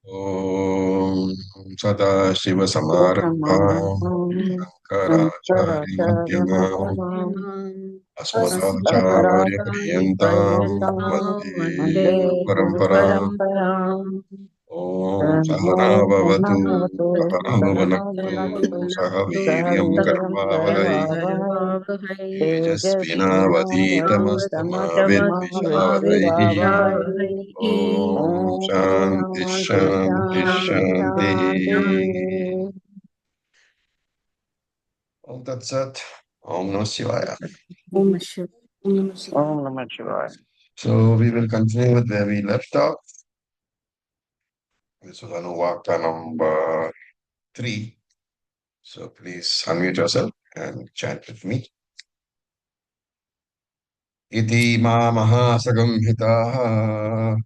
ॐ सदाशिवसमारम्भाम् शिवसमारम्भाम् शङ्कराचार्यमध्यमाम् शङ्कराचार्यमध्यमाम् अस्मदाचार्यपर्यन्ताम् अस्मदाचार्यपर्यन्ताम् वन्दे वन्दे गुरुपरम्पराम् गुरुपरम्पराम् ॐ सहना भवतु सहनावतु सहनौ भुनक्तु सहनौ सह भुनक्तु वीर्यं सह कर्वावहै वीर्यं करवावहै तेजस्विनावधीतमस्तु मा विद्विषावहै तेजस्विनावधीतमस्तु ॐ ॐ शान्ति शान्ति शान्ति शान्ति शान्तिः शान्तिः। Om Tat Sat. Om Namah Shivaya. Om Shiv. Om Namah Shivaya. Om Namah Shivaya. So we will continue with where we left off. This was Anuvaka number 3. So please unmute yourself and chant with me. Iti ma mahasagam hitaha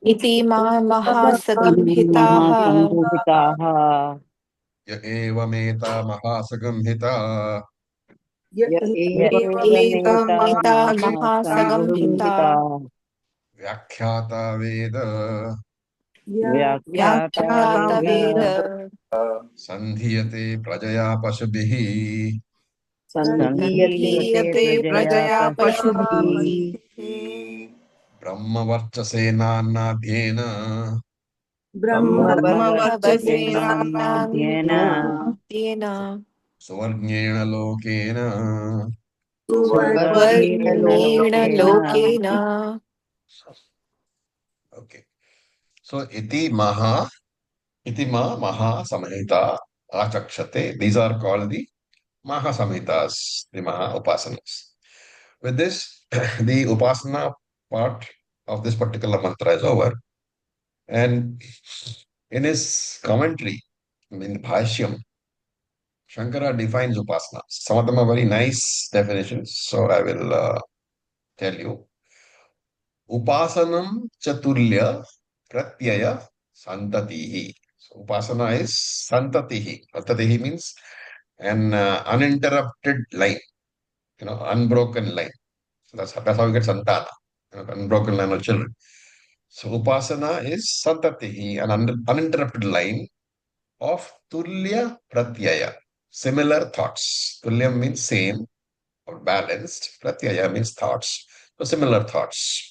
इति मा महासगंहिताः महासंगोहिताः ya evameta mahasagam hita य एवमेता एवमेता महासगंहिता महासंगोहिताः vyakhyata veda व्याख्याता वेद व्याख्यातवेद sandhiyate prajaya pasubhihi सन्धीयते सन्धीयते प्रजया प्रजया पशुभिः पशुभिः brahma varchasena nadhyena ब्रह्मवर्चसेनाध्ययन ब्रह्मवर्चसेनानाद्येन suvarnyena lokena. सुवर्णेन वर्णेन Loken Loken Okay. So iti ma maha samhita achakshate. These are called the maha samhitas, the maha upasanas. With this, the upasana part of this particular mantra is over. And in his commentary, in the Bhashyam, Shankara defines upasana. Some of them are very nice definitions. So I will tell you. Upasanam Chatulya Pratyaya Santatihi. So Upasana is Santatihi. Santatihi means an uninterrupted line, unbroken line. So that's how you get Santana, unbroken line of children. So Upasana is Santatihi, an uninterrupted line of Tulya Pratyaya, similar thoughts. Tulya means same or balanced. Pratyaya means thoughts. So similar thoughts.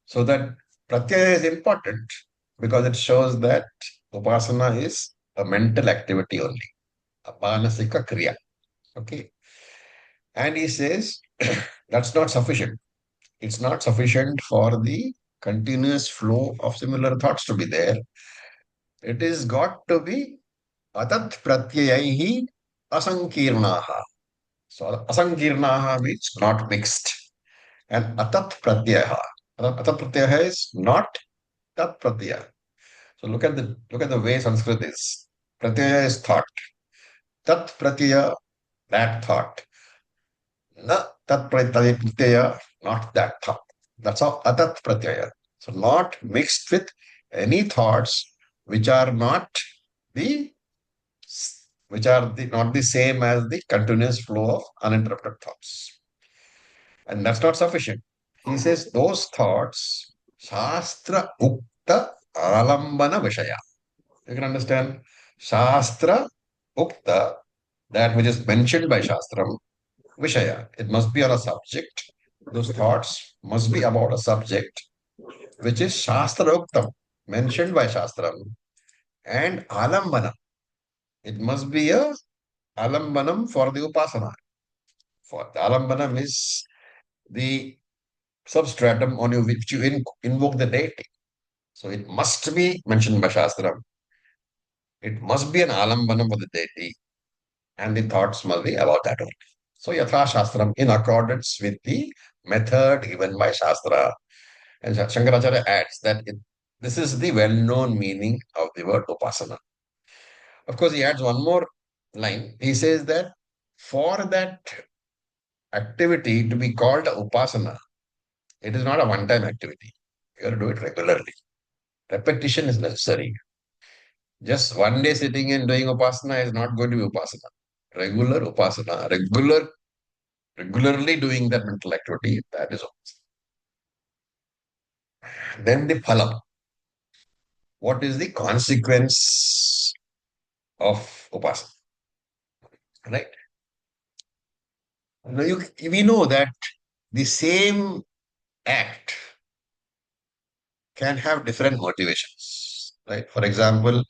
So that pratyaya is important because it shows that upasana is a mental activity only, a manasika kriya. Okay. And he says that's not sufficient. It's not sufficient for the continuous flow of similar thoughts to be there. It is got to be atat pratyayaihi asankirnaha. So asankirnaha means not mixed. And atat pratyaha. Atat pratyaha is not tat pratyaya. So look at the way Sanskrit is. Pratyaya is thought. Tat pratyaya, that thought. Na tat pratyaya, not that thought. That's how atat pratyaya. So not mixed with any thoughts which are not the not the same as the continuous flow of uninterrupted thoughts. And that's not sufficient. He says those thoughts, Shastra Ukta Alambana Vishaya. You can understand Shastra Ukta, that which is mentioned by Shastram, Vishaya. It must be on a subject. Those thoughts must be about a subject which is Shastra Uktam, mentioned by Shastram, and Alambana. It must be a Alambanam for the Upasana. For the Alambanam is the substratum on which you invoke the deity. So it must be mentioned by Shastram. It must be an Alambanam for the deity. And the thoughts must be about that only. So Yatha Shastram, in accordance with the method given by Shastra. And Shankaracharya adds that this is the well-known meaning of the word Upasana. Of course, he adds one more line. He says that for that activity to be called Upasana, it is not a one-time activity. You have to do it regularly. Repetition is necessary. Just one day sitting and doing Upasana is not going to be Upasana. Regular Upasana, regularly doing that mental activity, that is all. Then the phalam. what is the consequence of upasana, right? Now we know that the same act can have different motivations, right? For example,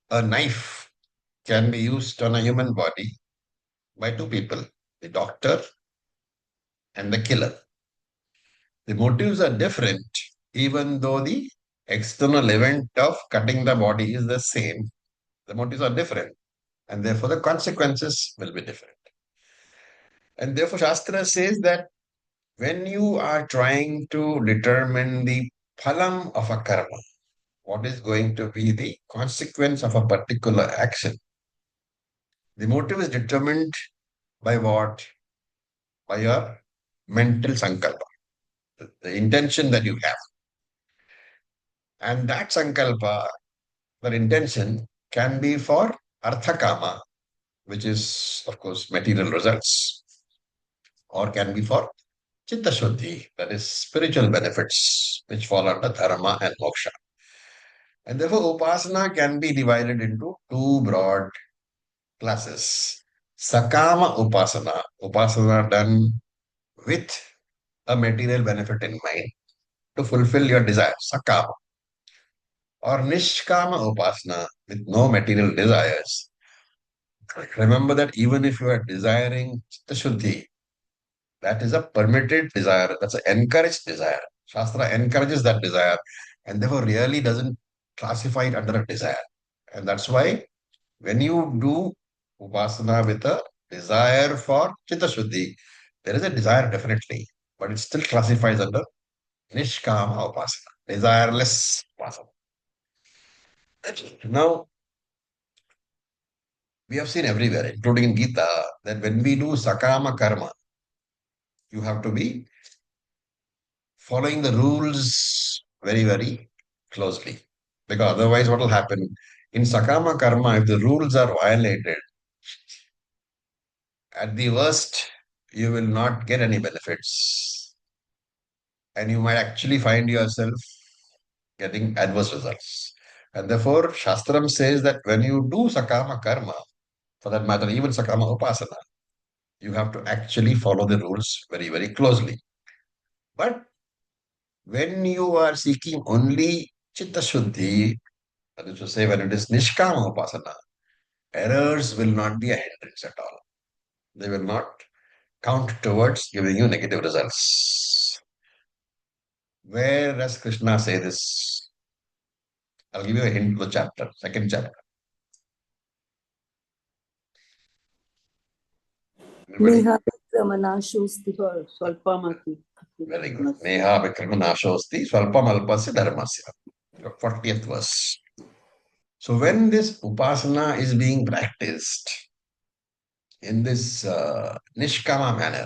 a knife can be used on a human body by two people, the doctor and the killer. The motives are different, even though the external event of cutting the body is the same. The motives are different, and therefore the consequences will be different. And therefore, Shastra says that when you are trying to determine the phalam of a karma, what is going to be the consequence of a particular action, the motive is determined by what? By your mental sankalpa, the intention that you have. And that sankalpa, that intention, can be for arthakama, which is, of course, material results, or can be for chitta shuddhi, that is spiritual benefits, which fall under dharma and moksha. And therefore, upasana can be divided into two broad classes. Sakama upasana, upasana done with a material benefit in mind to fulfill your desire, sakama. Or nishkama upasana, with no material desires. Remember that even if you are desiring chitta shuddhi, that is a permitted desire, that's an encouraged desire. Shastra encourages that desire and therefore really doesn't classify it under a desire. And that's why when you do upasana with a desire for chitta shuddhi, there is a desire definitely, but it still classifies under nishkama upasana, desireless upasana. Now, we have seen everywhere, including in Gita, that when we do sakama karma, you have to be following the rules very, very closely. Because otherwise, what will happen? In sakama karma, if the rules are violated, at the worst, you will not get any benefits. And you might actually find yourself getting adverse results. And therefore, Shastram says that when you do sakama karma, for that matter, even sakama upasana, you have to actually follow the rules very, very closely. But when you are seeking only chitta shuddhi, that is to say, when it is nishkama upasana, errors will not be a hindrance at all. They will not count towards giving you negative results. Where does Krishna say this? I'll give you a hint to the chapter, second chapter. Anybody? नेहाभिक्रमनाशोऽस्ति स्वल्पमपि Very good. Neha vikrimanashosti swalpam alpasya dharmasya. 40th verse. So when this upasana is being practiced in this nishkama manner,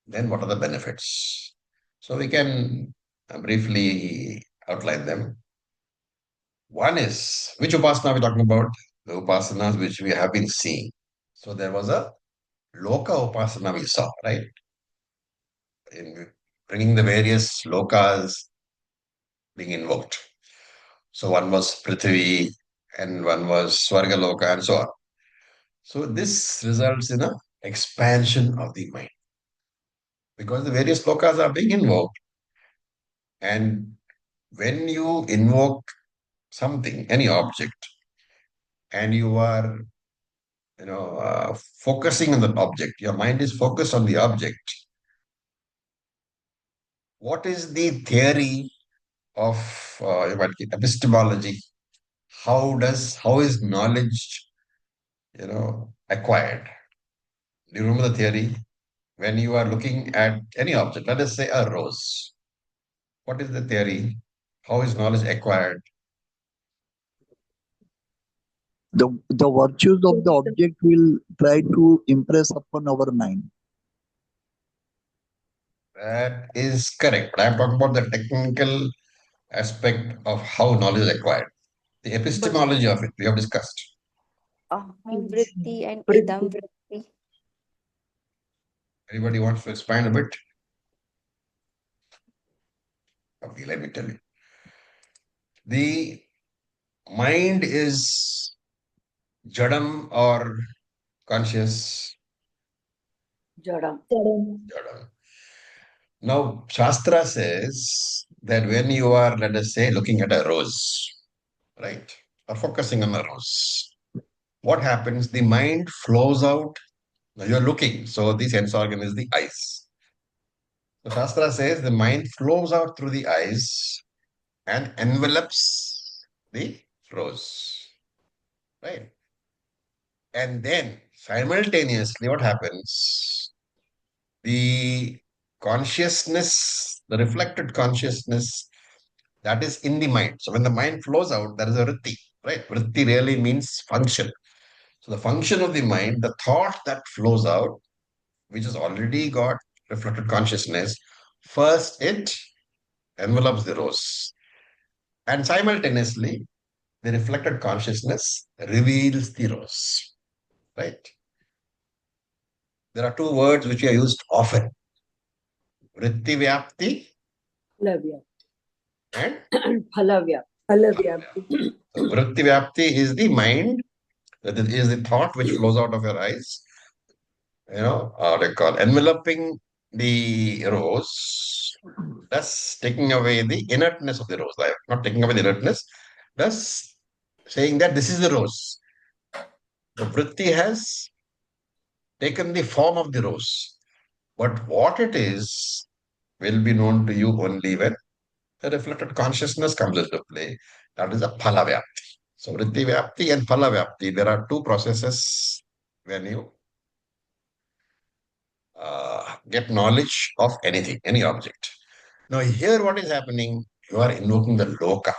then what are the benefits? So we can briefly outline them. One is, which upasana are we talking about? The upasanas which we have been seeing. So there was a loka upasana we saw, right? In bringing the various lokas being invoked. So one was Prithvi and one was Swargaloka and so on. So this results in a expansion of the mind because the various lokas are being invoked. And when you invoke something, any object, and you are, focusing on the object, your mind is focused on the object. What is the theory of epistemology? How is knowledge, acquired? Do you remember the theory? When you are looking at any object, let us say a rose. What is the theory? How is knowledge acquired? The virtues of the object will try to impress upon our mind. That is correct. But I'm talking about the technical aspect of how knowledge is acquired. The epistemology of it, we have discussed. Aham vritti and idam vritti. Anybody wants to expand a bit? Okay, let me tell you. The mind is jadam or conscious? Jadam. Jadam. Now, Shastra says that when you are, let us say, looking at a rose, right, or focusing on a rose, what happens? The mind flows out. Now you're looking, so the sense organ is the eyes. So Shastra says the mind flows out through the eyes and envelops the rose, right? And then simultaneously, what happens? The consciousness, the reflected consciousness that is in the mind. So when the mind flows out, there is a vritti, right? Vritti really means function. So the function of the mind, the thought that flows out, which has already got reflected consciousness, first it envelops the rose. And simultaneously, the reflected consciousness reveals the rose, right? There are two words which are used often, vritti vyapti Phalavya. and Phalavya. Phalavyapti. so vritti vyapti is the mind, that is the thought which flows out of your eyes, what I call enveloping the rose, thus taking away the inertness of the rose. Like, not taking away the inertness, thus saying that this is the rose. The vritti has taken the form of the rose, but what it is will be known to you only when the reflected consciousness comes into play. That is a phala vyapti. So vritti vyapti and phala vyapti, there are two processes when you get knowledge of anything, any object. Now, here what is happening? You are invoking the loka.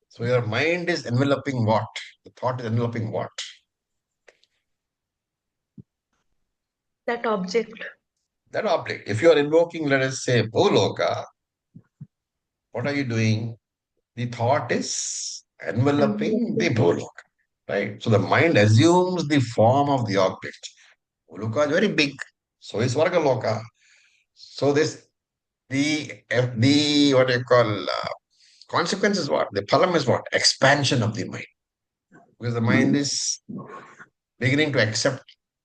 So your mind is enveloping what? The thought is enveloping what? That object. That object. If you are invoking, let us say, Bhuloka, what are you doing? The thought is enveloping the Bhuloka, right? So the mind assumes the form of the object. Bhuloka is very big. So is Vargaloka. So this, the what do you call, consequence is what? The phalam is what? Expansion of the mind. Because the mind is beginning to accept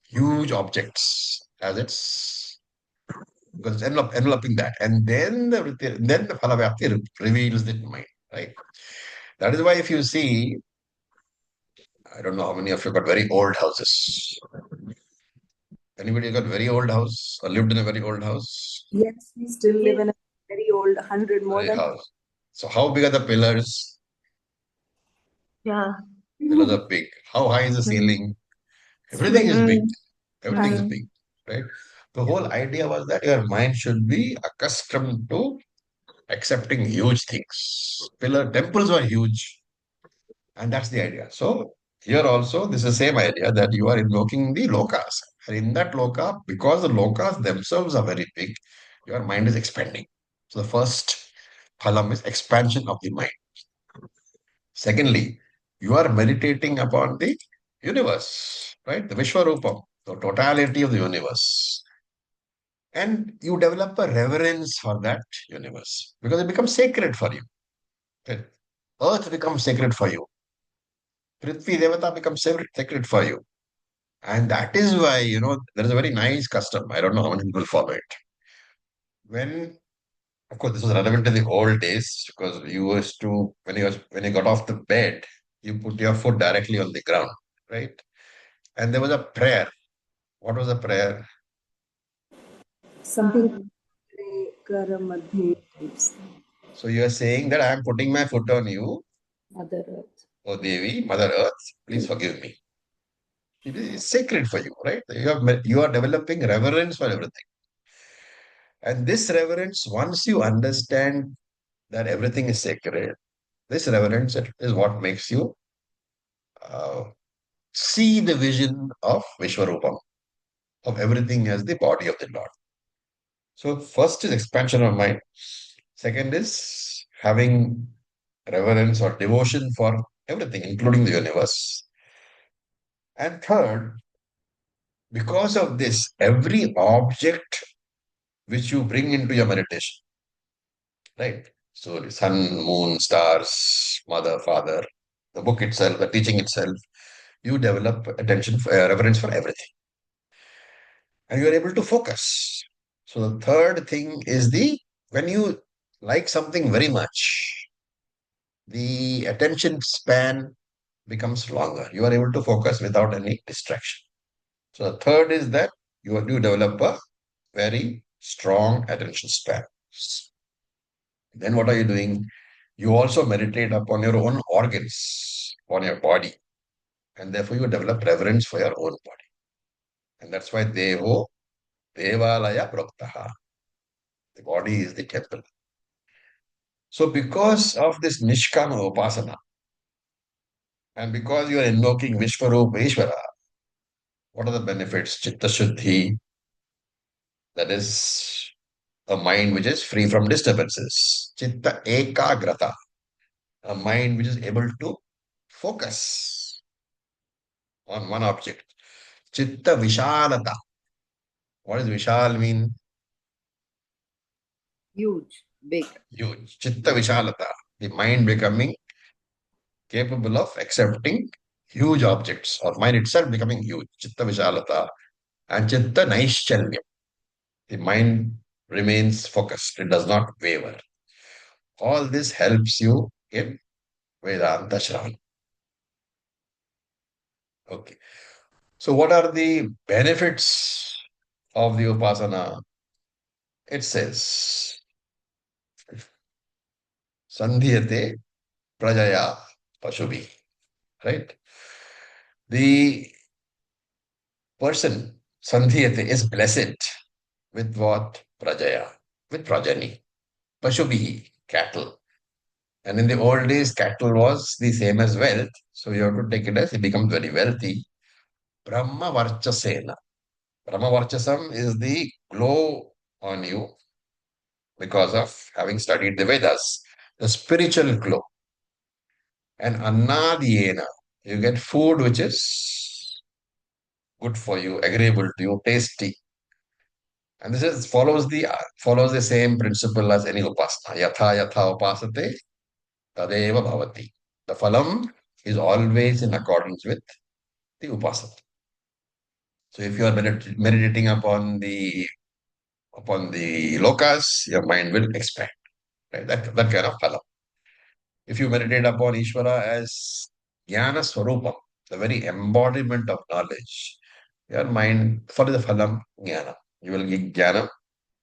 huge objects as its, because it's enveloping that. And then the phalavapti reveals the mind, right? That is why if you see, I don't know how many of you got very old houses. Anybody got very old house or lived in a very old house? Yes, we still live in a very old 100 more Very than house. So how big are the pillars? Yeah. Pillars are big. How high is the ceiling? Everything is big. Mm. Everything is Mm. big, right? The whole idea was that your mind should be accustomed to accepting huge things. Pillar temples were huge, and that's the idea. So here also, this is the same idea that you are invoking the lokas. And in that loka, because the lokas themselves are very big, your mind is expanding. So the first phalam is expansion of the mind. Secondly, you are meditating upon the universe, right? The Vishwarupam, the totality of the universe. And you develop a reverence for that universe because it becomes sacred for you. Right? Earth becomes sacred for you. Prithvi Devata becomes sacred for you. And that is why, there is a very nice custom. I don't know how many people follow it. When, of course, this was relevant in the old days because you used to, when you got off the bed, you put your foot directly on the ground, right? And there was a prayer. What was the prayer? something Kara Madhya types. So you are saying that I am putting my foot on you, Mother Earth. O Devi, Mother Earth, please forgive me. It is sacred for you, right? You are developing reverence for everything. And this reverence, once you understand that everything is sacred, this reverence is what makes you uh, see the vision of Vishwarupam, of everything as the body of the Lord. So first is expansion of mind. Second is having reverence or devotion for everything, including the universe. And third, because of this, every object which you bring into your meditation, right? So sun, moon, stars, mother, father, the book itself, the teaching itself, you develop reverence for everything. And you are able to focus. So the third thing is when you like something very much, the attention span becomes longer. You are able to focus without any distraction. So the third is that you develop a very strong attention span. Then what are you doing? You also meditate upon your own organs, on your body, and therefore you develop reverence for your own body. And that's why Devo Devalaya Proktaha. The body is the temple. So because of this Nishkama Upasana, and because you are invoking Vishwarupa Ishvara, what are the benefits? Chitta Shuddhi, that is a mind which is free from disturbances. Chitta Ekagrata, a mind which is able to focus on one object. Chitta Vishalata. What does Vishal mean? Huge, big. Huge. Chitta Vishalata. The mind becoming capable of accepting huge objects, or mind itself becoming huge. Chitta Vishalata. And Chitta Naischalyam. The mind remains focused. It does not waver. All this helps you in Vedanta Shravan. Okay. So what are the benefits of the Upasana? It says, Sandhyate Prajaya Pashubi. Right? The person, Sandhyate, is blessed with what? Prajaya, with progeny. Pashubi, cattle. And in the old days, cattle was the same as wealth. So you have to take it as he becomes very wealthy. Brahma Varchasena. Brahma Varchasam is the glow on you because of having studied the Vedas, the spiritual glow. And Annadiyena, you get food which is good for you, agreeable to you, tasty. And this is follows the same principle as any upasana. Yatha yatha upasate tadeva bhavati. The phalam is always in accordance with the upasana. So if you are meditating upon the lokas, your mind will expand. Right? That kind of phalam. If you meditate upon Ishvara as jnana swarupam, the very embodiment of knowledge, your mind for the phalam jnana. You will get jnana.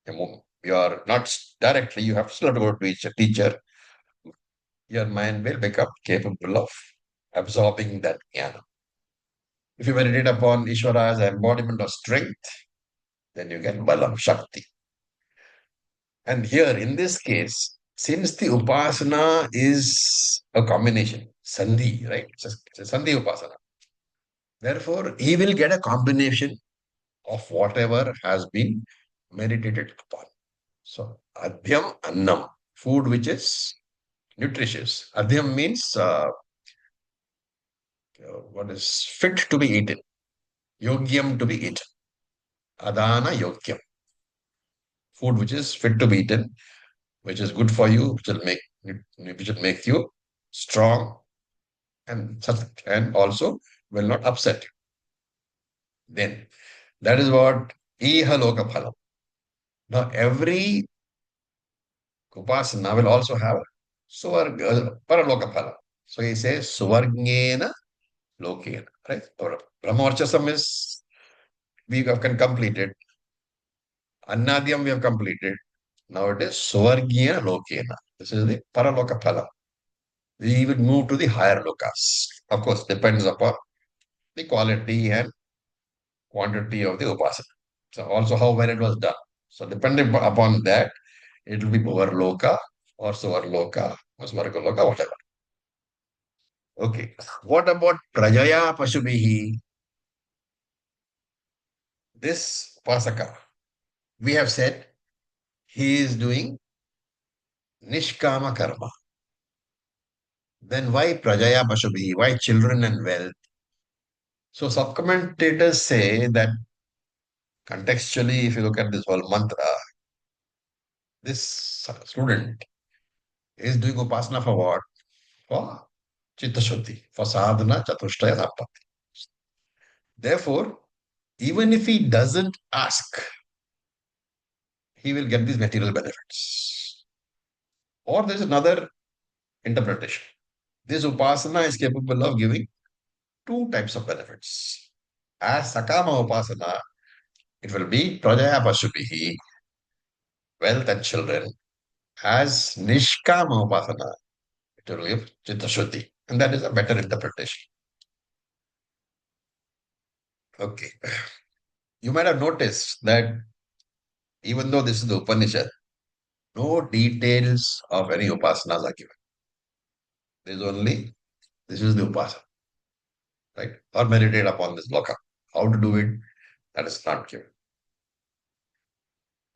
You are not directly, you have still to go to a teacher. Your mind will become capable of absorbing that jnana. If you meditate upon Ishvara as an embodiment of strength, then you get balam, shakti. And here in this case, since the upasana is a combination, sandhi, right? It's a sandhi upasana. Therefore, he will get a combination of whatever has been meditated upon. So, adhyam annam, food which is nutritious. Adhyam means what is fit to be eaten, yogyam to be eaten. Adana yogyam, food which is fit to be eaten, which is good for you, which will make you strong and also will not upset you. Then that is what ihaloka phalam. Now every upasana will also have paraloka phalam. So he says suvargnena lokena, right? Or brahmavarchasam is we have completed. Annadyam we have completed. Now it is suvargena lokena. This is the paraloka phalam. We will move to the higher lokas. Of course, depends upon the quality and quantity of the upasana. So also how well it was done. So depending upon that, it will be Bhuvarloka or Suvarloka or Swargaloka, whatever. Okay. What about Prajaya Pashubihi? This Upasaka, we have said he is doing Nishkama Karma. Then why Prajaya Pashubihi? Why children and wealth? So subcommentators say that contextually, if you look at this whole mantra, this student is doing upasana for what? For chitta shuddhi, for sadhana, chatushtaya, sampatti. Therefore, even if he doesn't ask, he will get these material benefits. Or there's another interpretation. This upasana is capable of giving two types of benefits. As sakama upasana, it will be prajaya pashubihi, wealth and children. As nishkama upasana, it will give chitta shuddhi. And that is a better interpretation. Okay. You might have noticed that even though this is the Upanishad, no details of any upasanas are given. There's only this is the upasana, right? Or meditate upon this loka. How to do it, that is not given.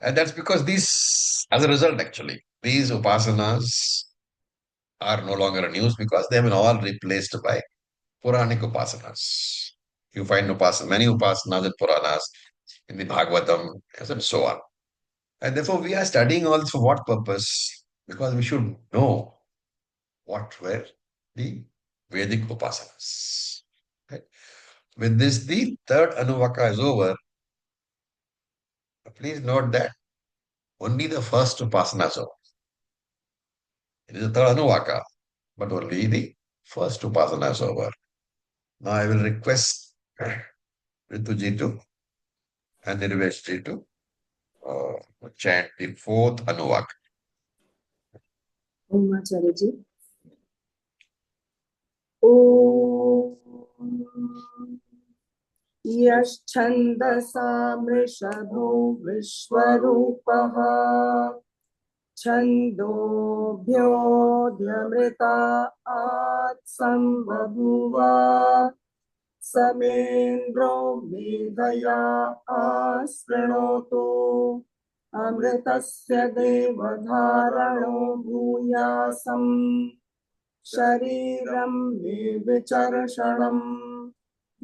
And that's because these, as a result, actually, these upasanas are no longer in use because they have been all replaced by Puranic upasanas. You find many upasanas in Puranas, in the Bhagavatam, and so on. And therefore, we are studying all this for what purpose? Because we should know what were the Vedic upasanas. Right? With this, the third Anuvaka is over. Please note that only the first upasana is over. It is the third Anuvaka, but only the first upasana is over. Now I will request Rituji to and Nirveshji to chant the fourth Anuvaka. Om Acharyaji. Om यश्छन्दसा मृषभो विश्वरूपः छन्दोभ्योऽध्यमृता आत्संबभूव समेन्द्रो मेधया आस्पृणोतु अमृतस्य देवधारणो भूयासम् शरीरं मे विचर्षणम्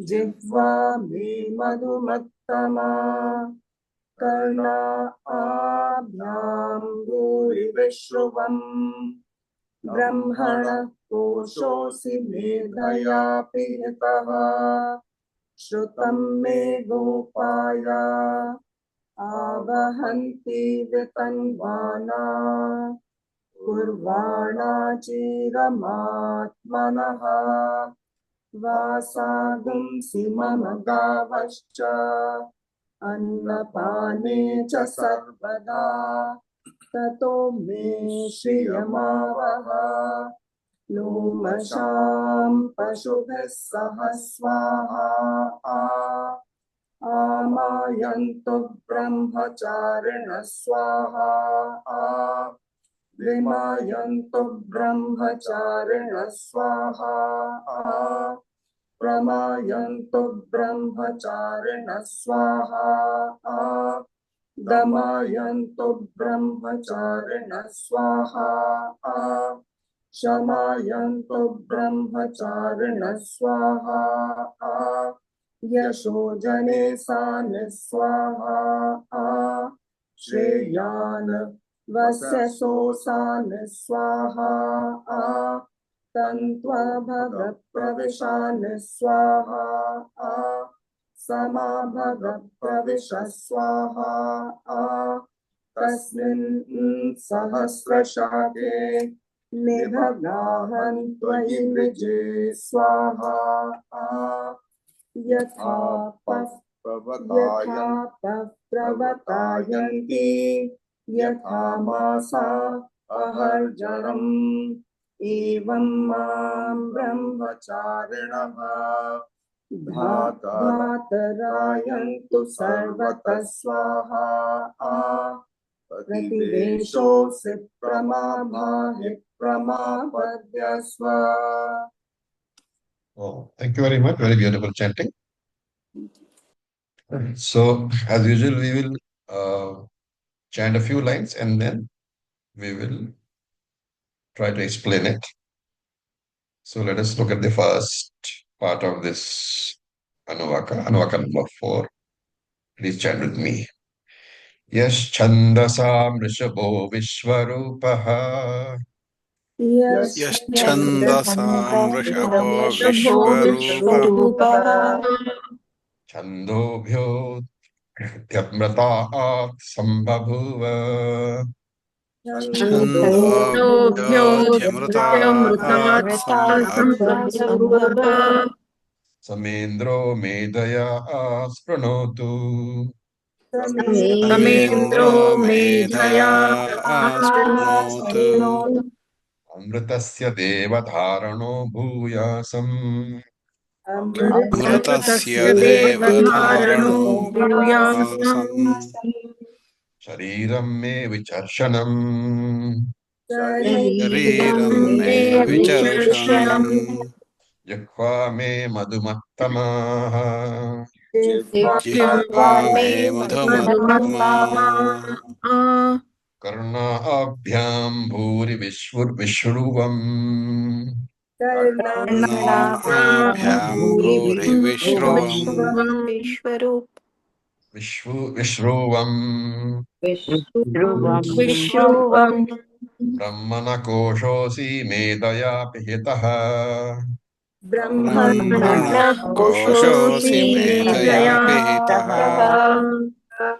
जिह्वा मे मधुमत्तमा कर्णाभ्यां भूरिविश्रुवम् ब्रह्मणः कोशोऽसि मेधया पिहितः श्रुतं मे गोपाय आवहन्ति वितन्वाना कुर्वाणा चिरमात्मनः वासागुंसि मम गावश्च अन्नपाने च सर्वदा ततो मे श्रियमावह लोमशां पशुभिः सह स्वाहा आमायन्तु ब्रह्मचारिणः स्वाहा विमायन्तु ब्रह्मचारिणः स्वाहा प्रमायन्तु ब्रह्मचारिणः स्वाहा दमायन्तु ब्रह्मचारिणः स्वाहा शमायन्तु ब्रह्मचारिणः स्वाहा यशो जने सान स्वाहा श्रेयान् वस्य सोऽसान स्वाहा तन्त्वा भग प्रविशान स्वाहा समा भग प्रविश स्वाहा तस्मिन् सहस्रशाखे निभगाहं त्वयि विजे स्वाहा यथा प्रवतायन्ति यथा मासा अहर्जरम् एवं मां ब्रह्मचारिणः धातरायन्तु सर्वतः स्वाहा प्रतिवेशोऽसि प्रमाभाहि प्रमापद्यस्व. Oh, thank you very much. Very beautiful chanting. So, as usual, we will chant a few lines and then we will try to explain it. So, let us look at the first part of this Anuvaka, Anuvaka number 4. Please chant with me. Yash chandasa mrishabho vishwarupaha यश्छन्दसां वृषभो वृषभो विश्वरूपः विश्वरूपः छन्दोभ्योऽध्यमृतात् सम्बभूव छन्दोभ्योऽध्यमृतात् सम्बभूव समेन्द्रो मेधया स्पृणोतु समेन्द्रो मेधया आस्पृणोतु अमृतस्य देवधारणो भूयासम् मृतस्य देवधारणो भूयासम् शरीरं मे विचर्षणम् शरीरं मे विचर्षणम् जिह्वा मे मधुमत्तमाः जिह्वा मे मधुमत्तमा कर्णाभ्याम् भूरि विश्रुवम् नाभ्यां भूरिविश्रुवम् विश्वरूप विश्रुवम् विश्रुवम् ब्रह्मणकोशोऽसि मेधया पिहितः ब्रह्मणः कोशोऽसि मेधया पिहितः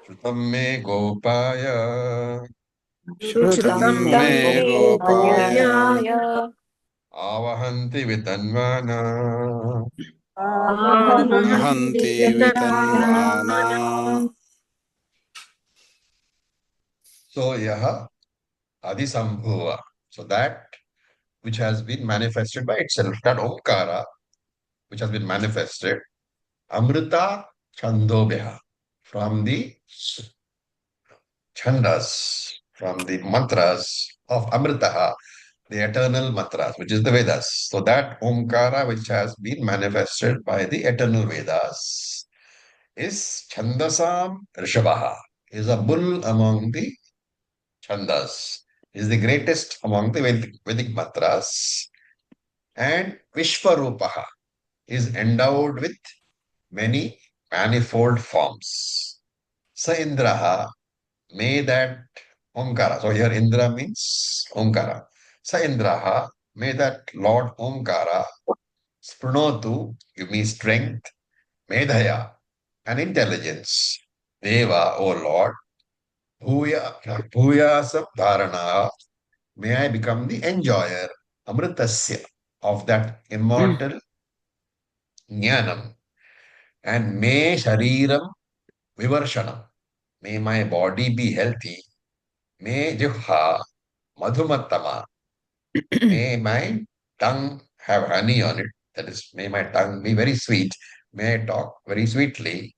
श्रुतं मे गोपाय श्रुतं श्रुतं मे मे गोपाय गोपाय आवहन्ति वितन्वाना वहन्ति वितन्वाना So yaha adisambhuva. So that which has been manifested by itself, that omkara which has been manifested, amrita chandobhya, from the chandas, from the mantras of amritaha, the eternal mantras, which is the Vedas. So that omkara which has been manifested by the eternal Vedas is chandasam rishabha, is a bull among the chandas, is the greatest among the Vedic mantras, and Vishwarupaha is endowed with many manifold forms. Sa Indraha, may that Omkara. So here Indra means Omkara. Sa Indraha, may that Lord Omkara, Sprunotu, give me strength, Medhaya, and intelligence. Deva, O Lord, Bhuyasam Dharana, may I become the enjoyer, Amritasya, of that immortal Jnanam. And may Shariram Vivarshanam, may my body be healthy. May Jihha Madhumattama, may my tongue have honey on it. That is, may my tongue be very sweet. May I talk very sweetly.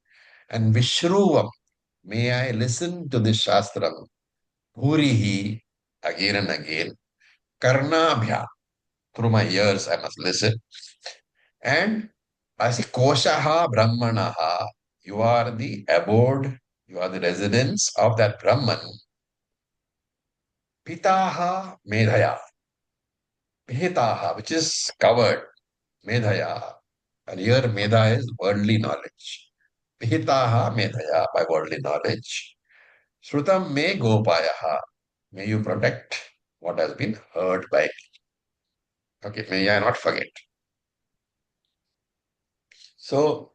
And Vishruvam, may I listen to this Shastram. Purihi, again and again. Karnabhya, through my ears I must listen. And as Koshaha Brahmanaha, you are the abode, you are the residence of that Brahman. Pitaha Medhaya, Pihitaha, which is covered, Medhaya. And here Medha is worldly knowledge. Pihitaha Medhaya, by worldly knowledge. Shrutam me Gopayaha, may you protect what has been heard by me. Okay, may I not forget. So,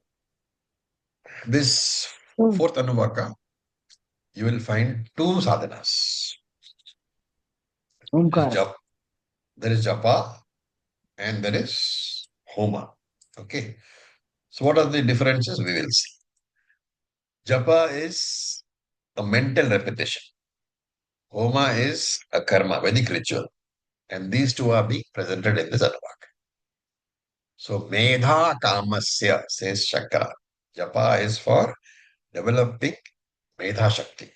this fourth Anuvaka, you will find two sadhanas. There is, Omkara. there is japa and there is homa. Okay. So what are the differences? We will see. Japa is a mental repetition. Homa is a karma, Vedic ritual. And these two are being presented in this Anuvaka. So Medha Kamasya, says Shakara. Japa is for developing Medha Shakti.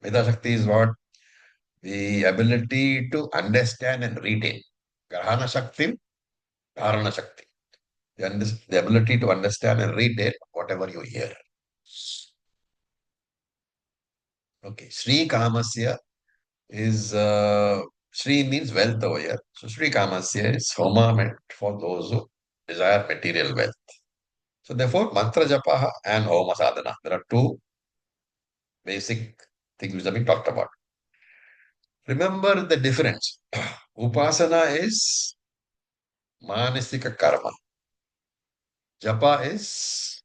Medha Shakti is what? The ability to understand and retain. Grahana Shakti, Dharana Shakti. The ability to understand and retain whatever you hear. Okay. Sri Kamasya is, Sri means wealth over here. So Sri Kamasya is Homa meant for those who desire material wealth. So therefore, Mantra Japaha and Homa Sadhana. There are two basic things which have been talked about. Remember the difference. Upasana is manasika karma. Japa is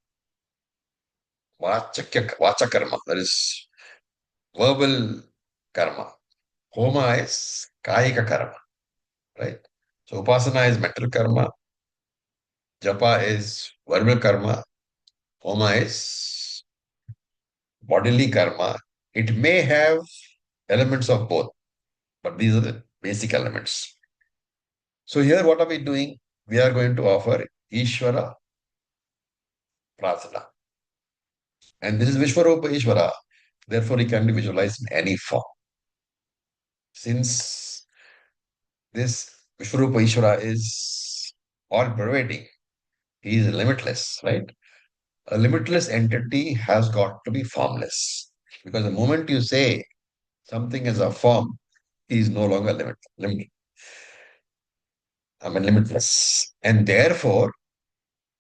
vacha karma. That is verbal karma. Homa is kayika karma. Right? So upasana is mental karma. Japa is verbal karma. Homa is bodily karma. It may have elements of both, but these are the basic elements. So here what are we doing? We are going to offer Ishvara Prarthana. And this is Vishwarupa Ishvara. Therefore, he can be visualized in any form. Since this Vishwarupa Ishvara is all pervading, he is limitless, right? A limitless entity has got to be formless. Because the moment you say something is a form, he is no longer limitless. And therefore,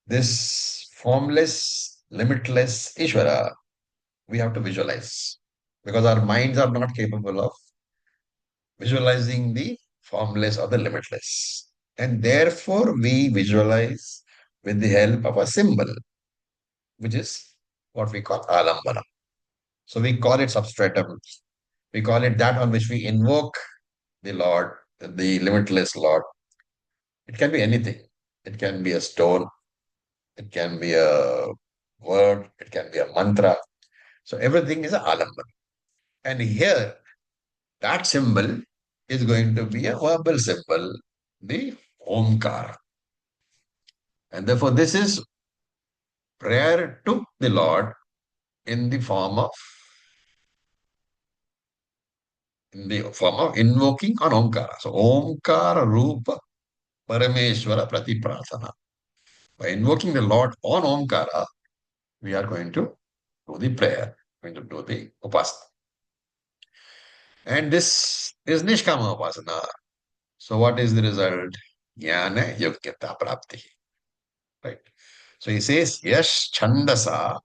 this formless, limitless Ishvara, we have to visualize. Because our minds are not capable of visualizing the formless or the limitless. And therefore, we visualize with the help of a symbol, which is what we call alambana. So we call it substratum. We call it that on which we invoke the Lord, the limitless Lord. It can be anything. It can be a stone. It can be a word. It can be a mantra. So everything is a alambana. And here, that symbol is going to be a verbal symbol, the Omkar. And therefore, this is prayer to the Lord in the form of invoking on Omkara. So Omkara Rupa Parameshwara Pratiprasana. By invoking the Lord on Omkara, we are going to do the prayer, going to do the upasana. And this is Nishkama Upasana. So what is the result? Jnana Yogyata Prapti. Right. So he says, Yash Chandasa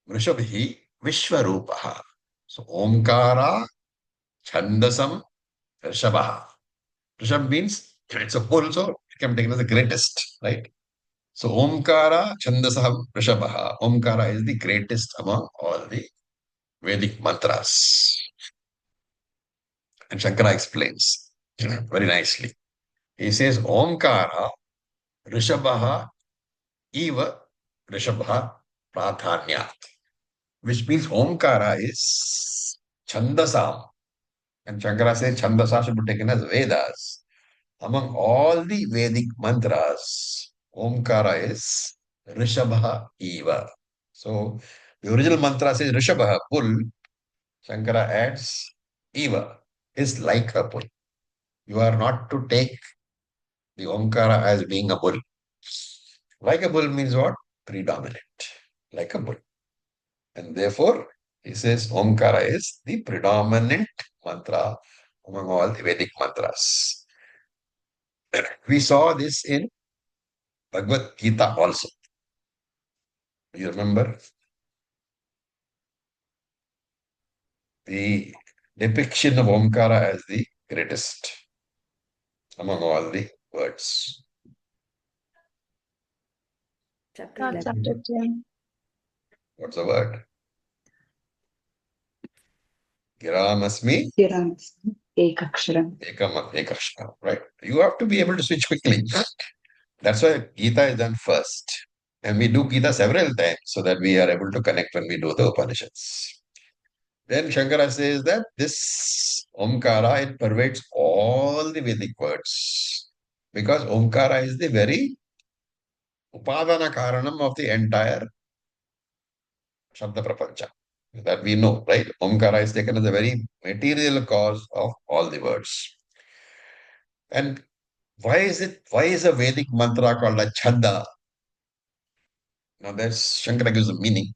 Vrishabhi Vishwarupaha. So Omkara Chandasam Rishabha. Rishabh means it's a bull, so it can be taken as the greatest, right? So Omkara Chandasam Rishabha. Omkara is the greatest among all the Vedic mantras. And Shankara explains very nicely. He says Omkara Rishabha Eva Rishabha Pradhanyat, which means Omkara is Chandasam. And Shankara says Chandasa should be taken as Vedas. Among all the Vedic mantras, Omkara is Rishabha Eva. So the original mantra says Rishabha, bull. Shankara adds Eva, is like a bull. You are not to take the Omkara as being a bull. Like a bull means what? Predominant. Like a bull. And therefore, he says Omkara is the predominant mantra among all the Vedic mantras. We saw this in Bhagavad Gita also. You remember the depiction of Omkara as the greatest among all the words. Chapter 11. Chapter 10. What's the word? Giramasmi Ekaksharam. ekakshara. Right. You have to be able to switch quickly. That's why Gita is done first. And we do Gita several times so that we are able to connect when we do the Upanishads. Then Shankara says that this Omkara, it pervades all the Vedic words. Because Omkara is the very Upadana Karanam of the entire Shabda Prapancha. That we know, right? Omkara is taken as a very material cause of all the words. And why is a Vedic mantra called a Chanda? Now that's Shankara gives a meaning,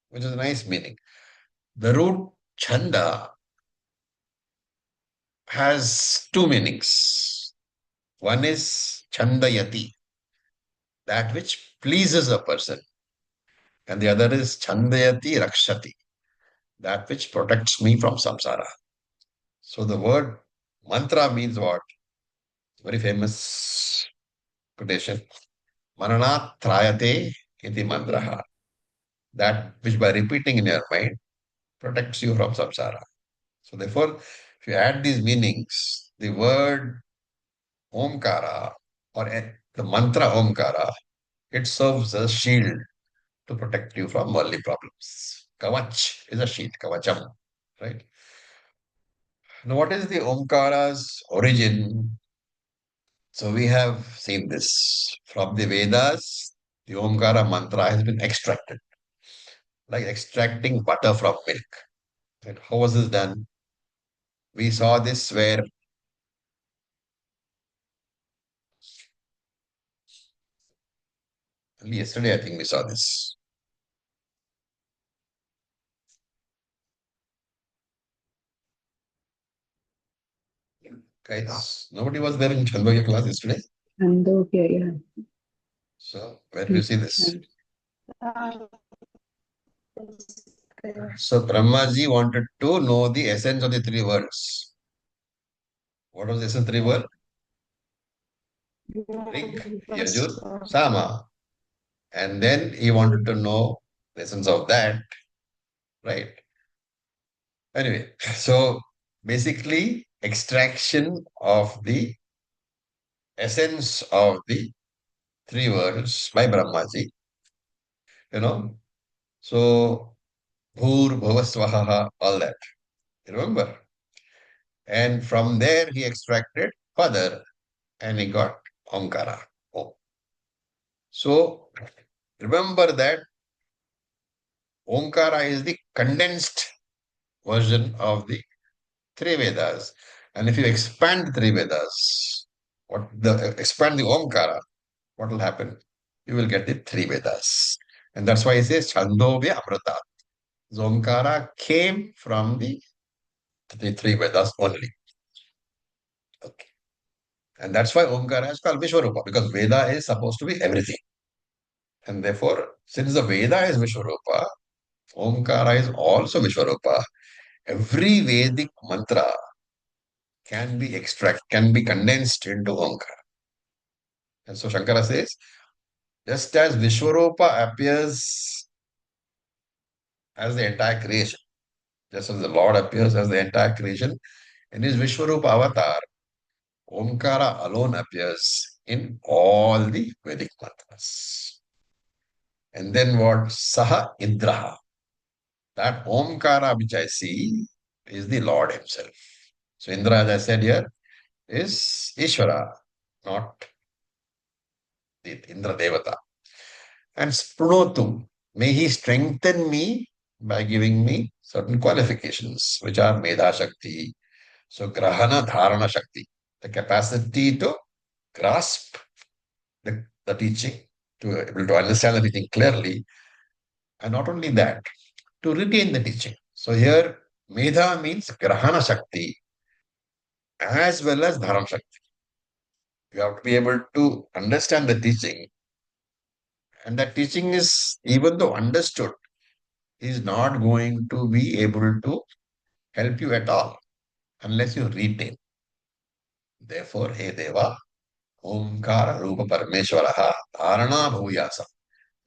which is a nice meaning. The root Chanda has two meanings. One is Chandayati, that which pleases a person. And the other is Chandayati Rakshati, that which protects me from samsara. So the word Mantra means what? Very famous quotation. Mananat trayate iti mantraha. That which by repeating in your mind protects you from samsara. So therefore, if you add these meanings, the word Omkara or the mantra Omkara, it serves as shield to protect you from worldly problems. Kavach is a shield, kavacham, right? Now, what is the Omkara's origin? So we have seen this from the Vedas. The Omkara mantra has been extracted, like extracting butter from milk. And how was this done? We saw this where only yesterday, I think we saw this. Guys, nobody was there in Chandogya class yesterday. Chandogya, yeah. So where do you see this? And So Brahmaji wanted to know the essence of the three worlds. What was the essence of three worlds? Rig, Yajur, Sama. And then he wanted to know the essence of that, right? Anyway, so basically extraction of the essence of the three worlds by Brahmaji, you know. So Bhur, Bhuvasvaha, all that. Remember? And from there he extracted Padar and he got Omkara. Oh. So remember that Omkara is the condensed version of the three Vedas. And if you expand the three Vedas, expand the Omkara, what will happen? You will get the three Vedas. And that's why it says Chandogya Amrita. Omkara came from the three Vedas only. Okay. And that's why Omkara is called Vishwarupa, because Veda is supposed to be everything. And therefore, since the Veda is Vishwarupa, Omkara is also Vishwarupa. Every Vedic mantra can be condensed into Omkara. And so Shankara says, just as Vishwarupa appears as the entire creation, just as the Lord appears as the entire creation, in his Vishwarupa avatar, Omkara alone appears in all the Vedic mantras. And then what? Saha Indraha. That Omkara which I see is the Lord himself. So Indra, as I said here, is Ishvara, not the Indra Devata. And Sprunotum, may he strengthen me by giving me certain qualifications, which are Medha Shakti, so Grahana Dharana Shakti, the capacity to grasp the teaching, to able to understand the teaching clearly, and not only that, to retain the teaching. So here, Medha means Grahana Shakti as well as Dharana Shakti. You have to be able to understand the teaching, and that teaching is, even though understood, is not going to be able to help you at all unless you retain. Therefore, He Deva, Omkara Rupa Parameshwaraha, Dharana Bhuyasa.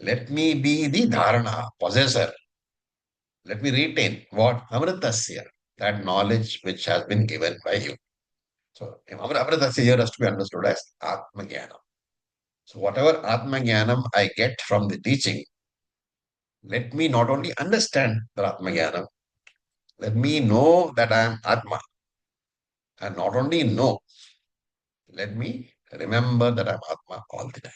Let me be the Dharana, possessor. Let me retain what? Amritasya, that knowledge which has been given by you. So, Amritasya here has to be understood as Atma Jnana. So, whatever Atma Jnanam I get from the teaching, let me not only understand the Atma Jnanam, let me know that I am Atma. And not only know, let me remember that I'm Atma all the time.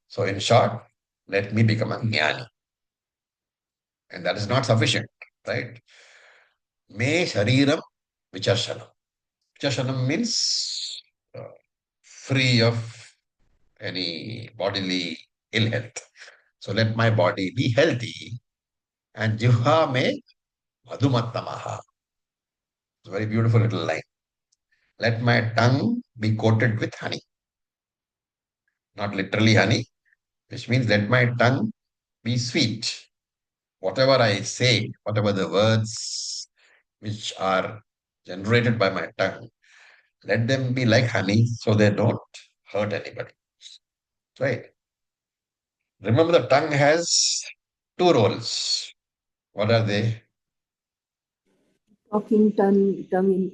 So, in short, let me become a Jnani. And that is not sufficient, right? Me Shariram Vicharshanam. Vicharshanam means free of any bodily ill health. So, let my body be healthy. And Jivha me Madhumattamaha. It's a very beautiful little line. Let my tongue be coated with honey. Not literally honey, which means let my tongue be sweet. Whatever I say, whatever the words which are generated by my tongue, Let them be like honey so they don't hurt anybody. Right? Remember, the tongue has two roles. What are they? Talking tongue in.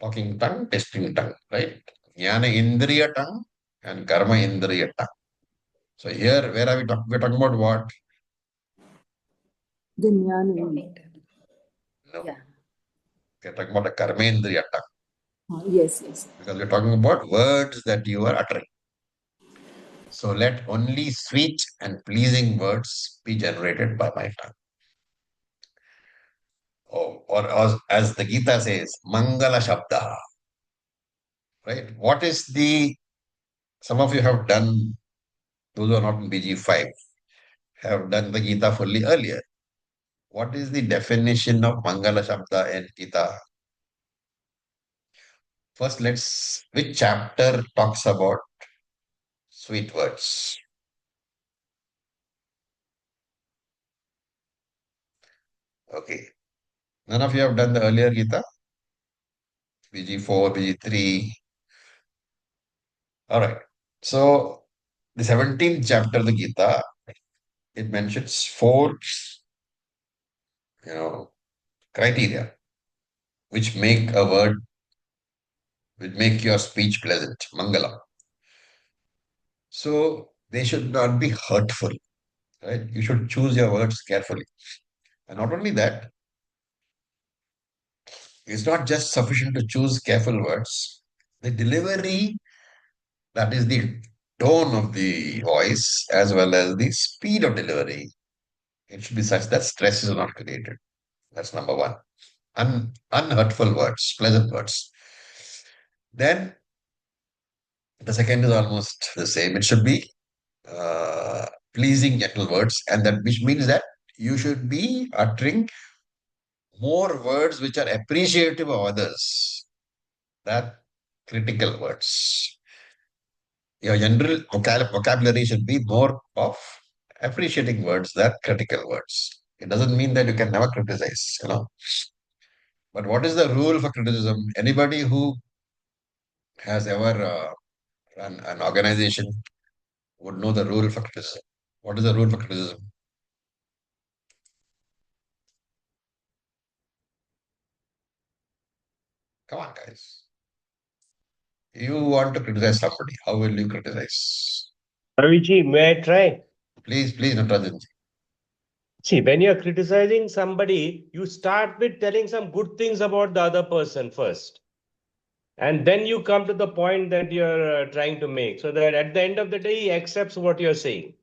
Talking tongue, testing tongue, right? Jnana Indriya tongue and Karma Indriya tongue. So here, where are we talking? We're talking about what? The jnana. No. Yeah. We're talking about a Karmendriya tongue. Yes, yes. Because we're talking about words that you are uttering. So let only sweet and pleasing words be generated by my tongue. Oh, or as the Gita says, Mangala Shabda. Right? What is some of you have done, those who are not in BG5, have done the Gita fully earlier. What is the definition of Mangala Shabda in Gita? First, which chapter talks about sweet words? Okay. None of you have done the earlier Gita? BG4, BG3. All right. So, the 17th chapter of the Gita, it mentions four, criteria which make a word, which make your speech pleasant, Mangala. So, they should not be hurtful, right? You should choose your words carefully. And not only that, it's not just sufficient to choose careful words. The delivery, that is the tone of the voice, as well as the speed of delivery, it should be such that stress is not created. That's number one. Unhurtful words, pleasant words. Then the second is almost the same. It should be pleasing, gentle words, and that which means that you should be uttering more words which are appreciative of others than critical words. Your general vocabulary should be more of appreciating words than critical words. It doesn't mean that you can never criticize. But what is the rule for criticism? Anybody who has ever run an organization would know the rule for criticism. What is the rule for criticism? Come on, guys. You want to criticize somebody. How will you criticize? Raviji, may I try? Please, Natarajan. See, when you're criticizing somebody, you start with telling some good things about the other person first. And then you come to the point that you're trying to make, so that at the end of the day, he accepts what you're saying.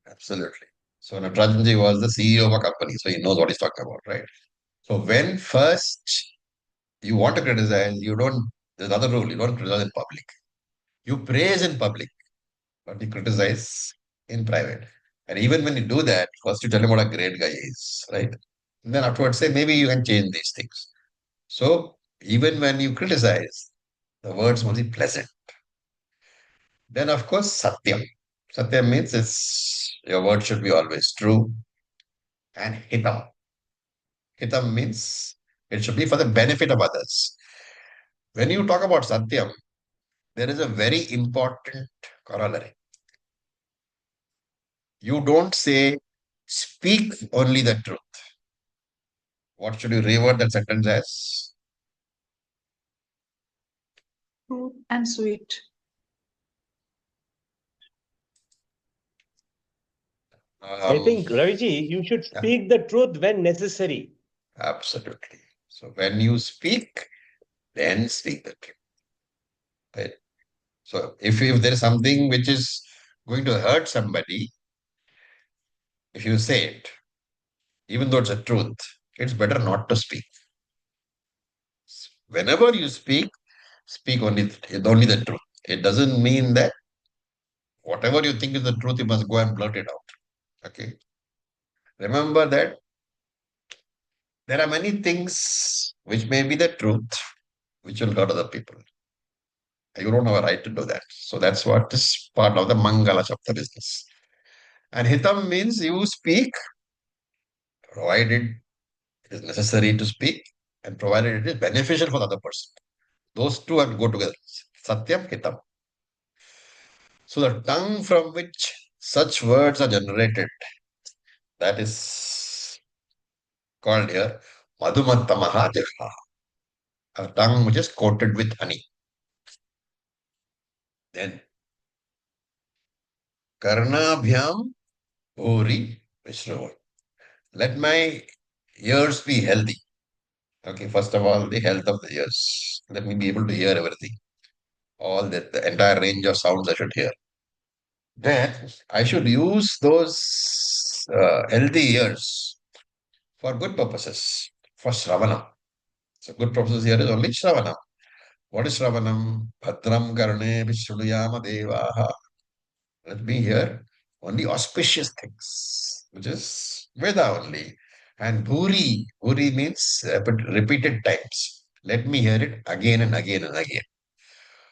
Absolutely. So Natarajanji was the CEO of a company, so he knows what he's talking about, right? So when first you want to criticize, there's another rule, you don't criticize in public. You praise in public, but you criticize in private. And even when you do that, first you tell him what a great guy he is, right? And then afterwards say, maybe you can change these things. So even when you criticize, the words must be pleasant. Then, of course, Satyam. Satyam means your word should be always true. And Hitam. Hitam means it should be for the benefit of others. When you talk about Satyam, there is a very important corollary. You don't say, speak only the truth. What should you reword that sentence as? Fruit and sweet. I think, Raviji, you should Yeah, speak the truth when necessary. absolutely. So when you speak, then speak the truth. Right? So if there is something which is going to hurt somebody, if you say it, even though it's a truth, it's better not to speak. Whenever you speak only the truth. It doesn't mean that whatever you think is the truth, you must go and blurt it out. Okay. Remember that there are many things which may be the truth, which will hurt other people. You don't have a right to do that. So that's what is part of the Mangala Shabda business. And Hitam means you speak, provided it is necessary to speak, and provided it is beneficial for the other person. Those two have to go together. Satyam, Hitam. So the tongue from which such words are generated, that is called here Madhumattamaha Jigha. A tongue which is coated with honey. Then Karnabhyam Uri Vishnu. Let my ears be healthy. Okay, first of all, the health of the ears. Let me be able to hear everything. All that, the entire range of sounds I should hear. Then I should use those healthy ears for good purposes, for Shravanam. So good purposes here is only Shravanam. What is Shravanam? Bhadram Karne Vishrudayama Devaha. Let me hear only auspicious things, which is Veda only. And Bhuri means repeated times. Let me hear it again and again and again.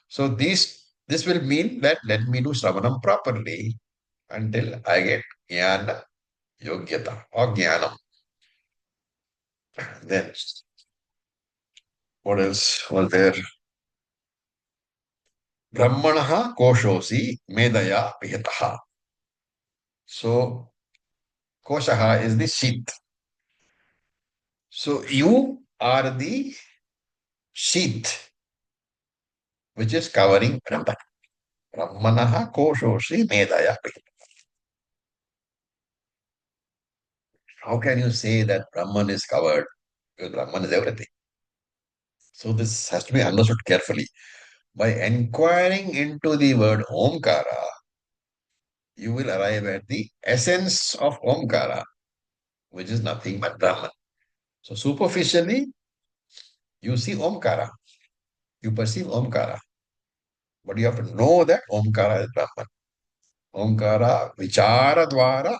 So this will mean that let me do Shravanam properly until I get Jnana Yogyata or Jnanam. Then what else was there? Brahmanaha koshosi medaya pihataha. So koshaha is the sheath. So you are the sheath which is covering Brahman. Brahmanaha koshosi medaya pihataha. How can you say that Brahman is covered? Because Brahman is everything. So this has to be understood carefully. By inquiring into the word Omkara, you will arrive at the essence of Omkara, which is nothing but Brahman. So superficially, you see Omkara, you perceive Omkara, but you have to know that Omkara is Brahman. Omkara vichara dvara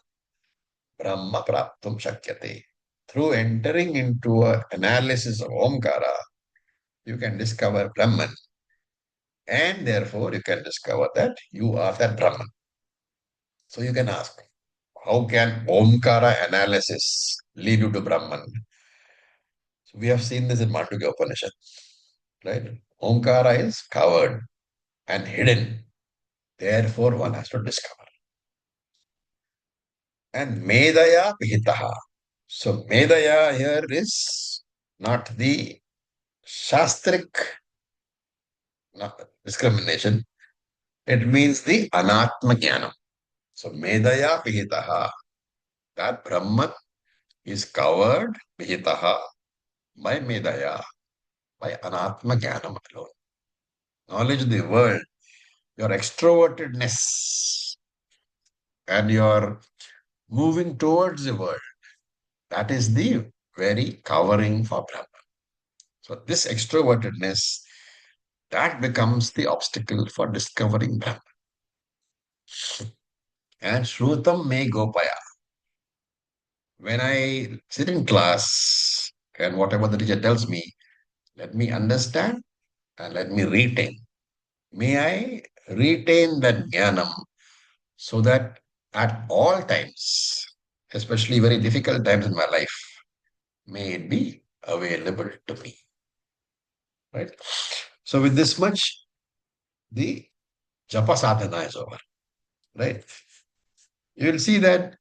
Brahma praptum shakyate. Through entering into an analysis of Omkara, you can discover Brahman, and therefore you can discover that you are that Brahman. So you can ask, how can Omkara analysis lead you to Brahman? So we have seen this in Mandukya Upanishad, right? Omkara is covered and hidden. Therefore, one has to discover. And Medaya Pihitaha. So Medaya here is not the Shastric discrimination. It means the Anatma Jnanam. So Medaya Pihitaha. That Brahman is covered, Pihitaha, by Medaya, by Anatma Jnanam alone. Knowledge of the world, your extrovertedness, and your moving towards the world, that is the very covering for Brahman. So this extrovertedness, that becomes the obstacle for discovering Brahman. And Shrutam me Gopaya. When I sit in class and whatever the teacher tells me, let me understand and let me retain. May I retain that jnanam so that at all times, especially very difficult times in my life, may it be available to me. Right? So with this much, the japa sadhana is over. Right? You will see that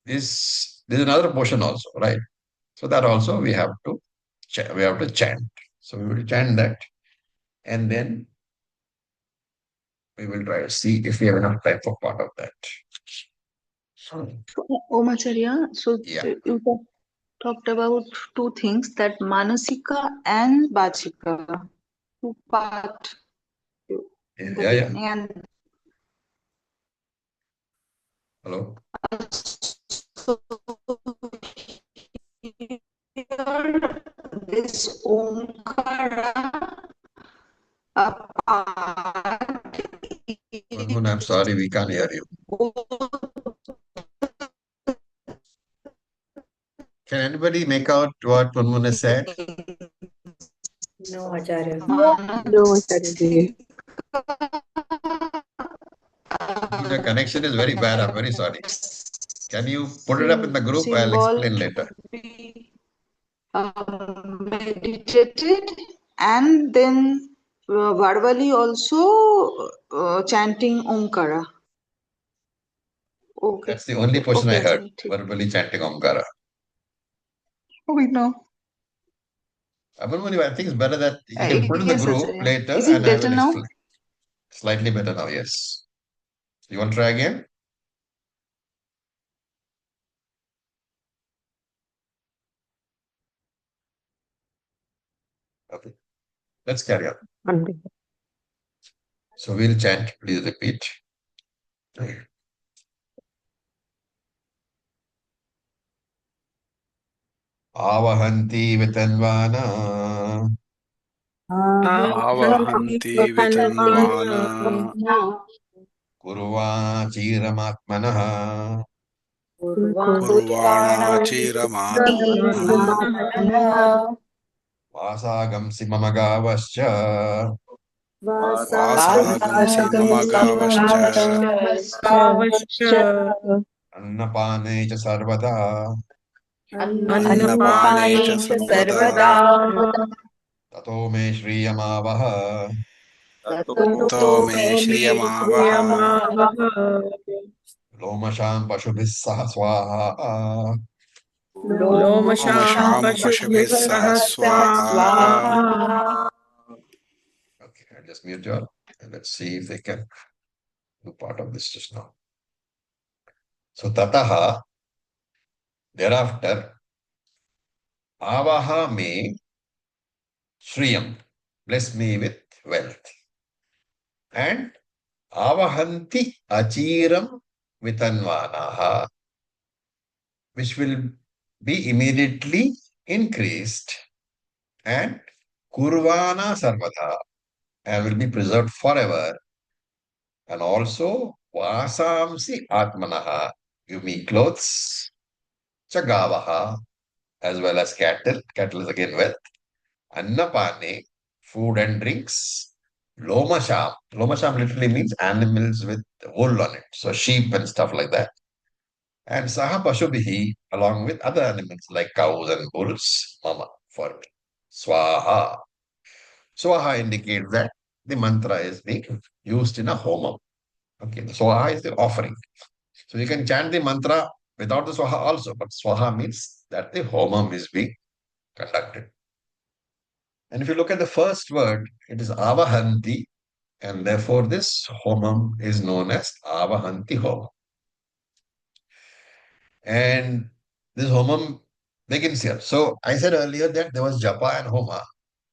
there's another portion also, right? So that also we have to chant. So we will chant that, and then we will try to see if we have enough time for part of that. Om Acharya, so Yeah. you talked about two things, that Manasika and Bachika, two part in the Yeah. beginning, and Hello. so here this Omkara apart Manmohan, I'm sorry, we can't hear you. Can anybody make out what Manmohan has said? No, Acharya. No, Acharya. The connection is very bad. I'm very sorry. Can you put it up in the group? I'll Symbol explain to later. be meditated and then verbally also chanting Omkara. Okay. That's the only portion I Okay, heard, Ajahn. verbally chanting Omkara. Okay, no. Abhimanyu, I think it's better that you can put in the Yes, group Acharya. later Is it and I better will now? explain. Slightly better now, yes. You want to try again? Okay. Let's carry on. So we'll chant. Please repeat. Avahanti vitanvana आवहन्ति वितन्वाना kurvachiramatmanah कुर्वाणाचिरमात्मनः vasagamsi mama gavascha वासागंसि मम गावश्च annapane cha sarvada अन्नपाने च सर्वदा tato me shriyamavaha ततो मे श्रियमावह lomasham pashubhis sah swaha. लोमशां पशुभिः सह स्वाहा Okay, I'll just mute you all and let's see if they can do part of this just now. So tataha, thereafter, avaha me shriyam, bless me with wealth. And avahanti achiram vitanvanaha, which will be immediately increased, and kurvana sarvata, and will be preserved forever. And also vasamsi atmanaha, give me clothes, chagavaha, as well as cattle. Cattle is again wealth. Annapane, food and drinks. Lomasham. Lomasham literally means animals with wool on it. So sheep and stuff like that. And Saha Pashubihi, along with other animals like cows and bulls, Mama, for me. Swaha. Swaha indicates that the mantra is being used in a homam. Okay, the Swaha is the offering. So you can chant the mantra without the Swaha also, but Swaha means that the homam is being conducted. And if you look at the first word, it is avahanti, and therefore this homam is known as avahanti homam. And this homam begins here. So I said earlier that there was japa and homa.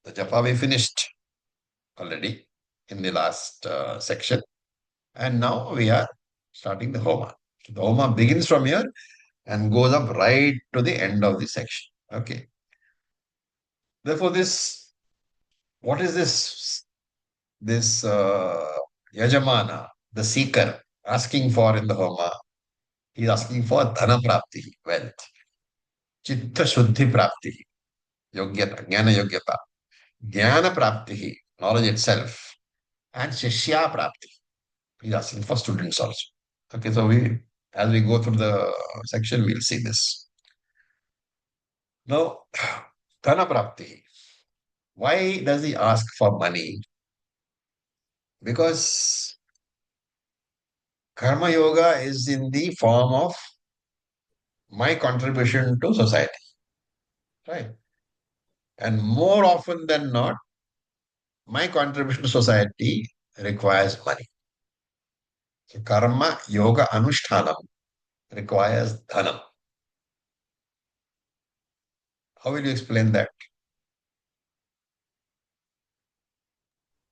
The japa we finished already in the last section, and now we are starting the homa. So the homa begins from here and goes up right to the end of the section. Okay. Therefore, what is this? This Yajamana, the seeker, asking for in the Homa, he's asking for Dhana Prapti, wealth, Chitta Shuddhi Prapti, Yogyata, Jnana Yogyata, Jnana Prapti, knowledge itself, and Shishya Prapti. He's asking for students also. Okay, so as we go through the section, we'll see this. Now, Dhana Prapti. Why does he ask for money? Because Karma Yoga is in the form of my contribution to society, right? And more often than not, my contribution to society requires money. So karma yoga anushtanam requires dhanam. How will you explain that?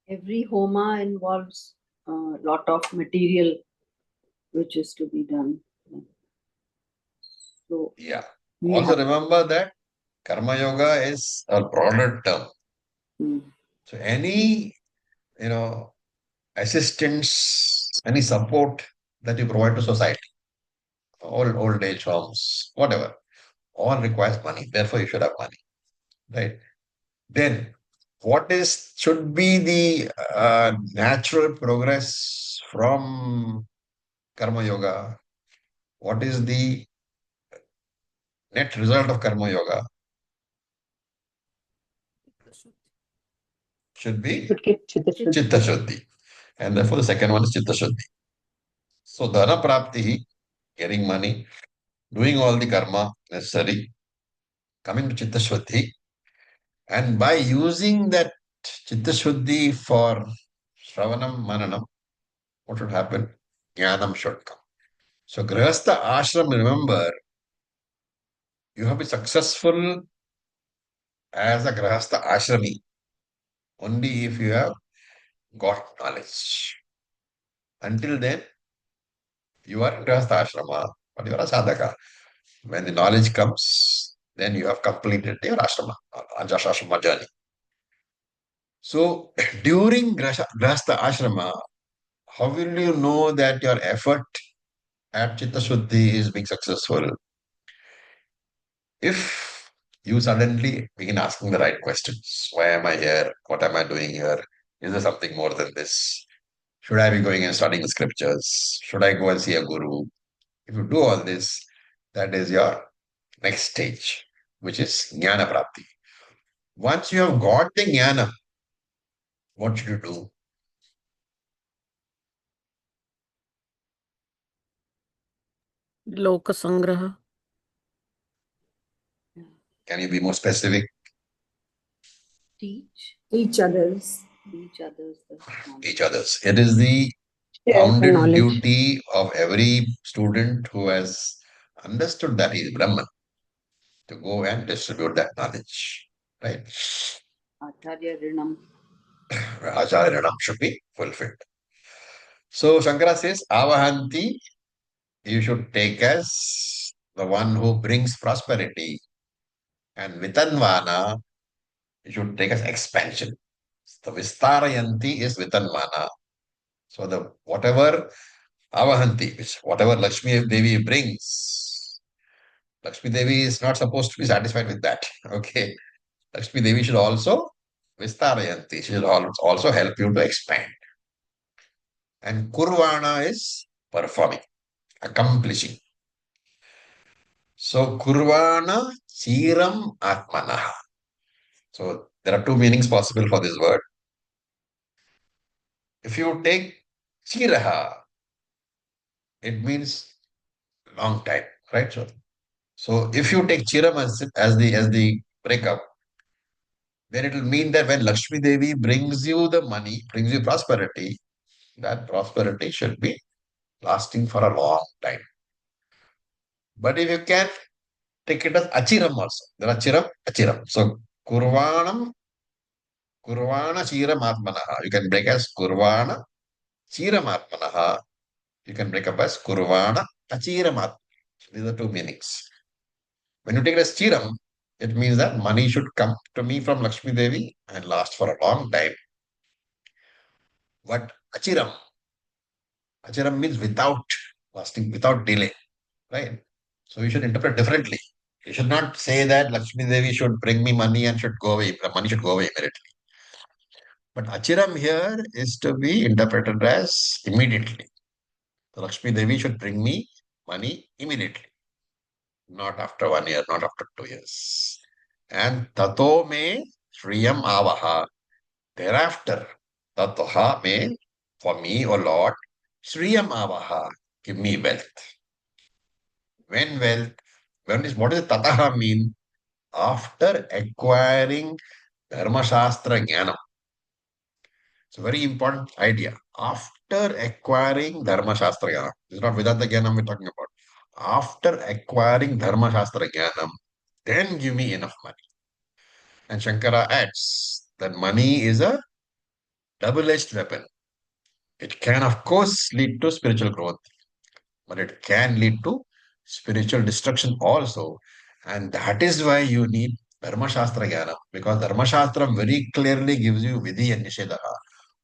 Every homa involves a lot of material which is to be done. So Yeah. we Also have remember that karma yoga is a broader term. So any, assistance, any support that you provide to society, old age homes, whatever, all requires money. Therefore, you should have money, right? Then, what should be the natural progress from karma yoga? What is the net result of karma yoga? should be Should get Chitta Shuddhi. Chitta Shuddhi. And therefore, the second one is Chitta Shuddhi. So, Dhana Prapti, getting money, doing all the karma necessary, coming to Chitta Shuddhi, and by using that Chitta Shuddhi for Shravanam Mananam, what should happen? Jnanam should come. So, Grihastha Ashram, remember, you have been successful as a Grihastha Ashrami only if you have got knowledge. Until then, you are in Grihastha Ashrama, but you are a sadhaka. When the knowledge comes, then you have completed your ashrama, ashrama journey. So, during Grihastha Ashrama, how will you know that your effort at Chitta Shuddhi is being successful? If you suddenly begin asking the right questions, why am I here? What am I doing here? Is there something more than this? Should I be going and studying the scriptures? Should I go and see a guru? If you do all this, that is your next stage, which is Jnana Prapti. Once you have got the Jnana, what should you do? Lokasangraha. Can you be more specific? Teach Each others. each others the knowledge. Each others. It is the Share the founded knowledge. duty of every student who has understood that he is Brahman to go and distribute that knowledge. Right? Acharya Rinam. Acharya Ranam should be fulfilled. So Shankara says, Avahanti, you should take as the one who brings prosperity. And Vitanvana, you should take as expansion. The Vistarayanti is Vitanvana. So the whatever Avahanti, which whatever Lakshmi Devi brings, Lakshmi Devi is not supposed to be satisfied with that. Okay. Lakshmi Devi should also Vistarayanti. She should also help you to expand. And Kurvana is performing, accomplishing. So Kurvana Chiram Atmanaha. So there are two meanings possible for this word. If you take Chiraha, it means long time, right? So if you take Chiram as the breakup, then it will mean that when Lakshmi Devi brings you the money, brings you prosperity, that prosperity should be lasting for a long time. But if you can take it as Achiram also, there are Chiram, Achiram. So Kurvanam, Kurvana Chiram Atmanaha. You can break as Kurvana Chiram Atmanaha. You can break up as Kurvana Achiram Atmanaha. These are two meanings. When you take it as Chiram, it means that money should come to me from Lakshmi Devi and last for a long time. But Achiram means without lasting, without delay, right? So you should interpret differently. You should not say that Lakshmi Devi should bring me money and should go away. The money should go away immediately. But Achiram here is to be interpreted as immediately. The Lakshmi Devi should bring me money immediately, not after 1 year, not after 2 years. And tato me shriyam avaha. Thereafter, tatoha me, for me, O Lord, shriyam avaha, give me wealth. When wealth, what does tataha mean? After acquiring Dharma Shastra Jnanam. It's a very important idea. After acquiring Dharma Shastra Jnanam, this is not Vedanta Jnanam we're talking about. After acquiring Dharma Shastra Jnanam, then give me enough money. And Shankara adds that money is a double-edged weapon. It can, of course, lead to spiritual growth, but it can lead to spiritual destruction also. And that is why you need Dharma Shastra Jnana, because Dharma Shastra very clearly gives you Vidhi and Nishedaha,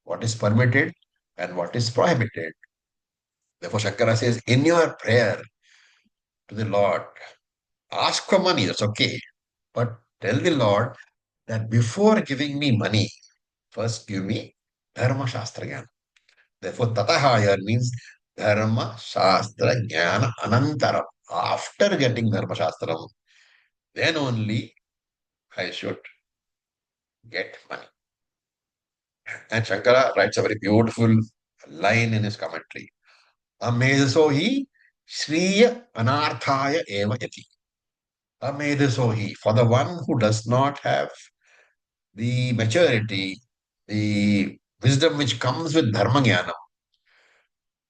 what is permitted and what is prohibited. Therefore, Shankara says, in your prayer to the Lord, ask for money, that's okay. But tell the Lord that before giving me money, first give me Dharma Shastra Jnana. Therefore, Tataha here means Dharma Shastra Jnana Anantaram. After getting Dharma Shastram, then only I should get money. And Shankara writes a very beautiful line in his commentary. Amedasohi Shriya Anarthaya Eva Yati. Amedasohi, for the one who does not have the maturity, the wisdom which comes with Dharma Jnana,